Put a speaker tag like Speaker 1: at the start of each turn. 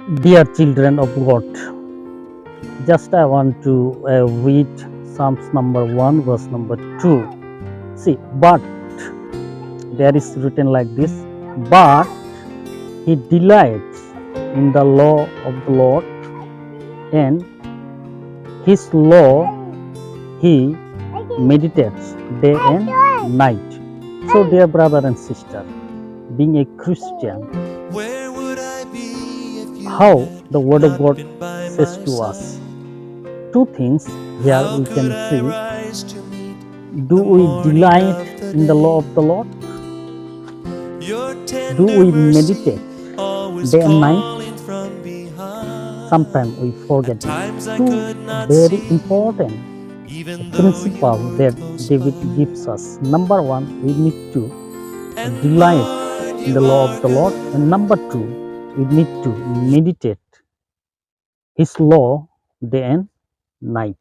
Speaker 1: Dear children of God, just I want to read Psalms number 1, verse number 2. See, but there is written like this, but he delights in the law of the Lord, and his law he meditates day and night. So, dear brother and sister, being a Christian, how the word of God says to us, two things here we can see. Do we delight in the law of the Lord? Do we meditate day and night? Sometimes we forget two very important principles that David gives us. Number one, we need to delight in the law of the Lord, and number two, we need to meditate his law day and night.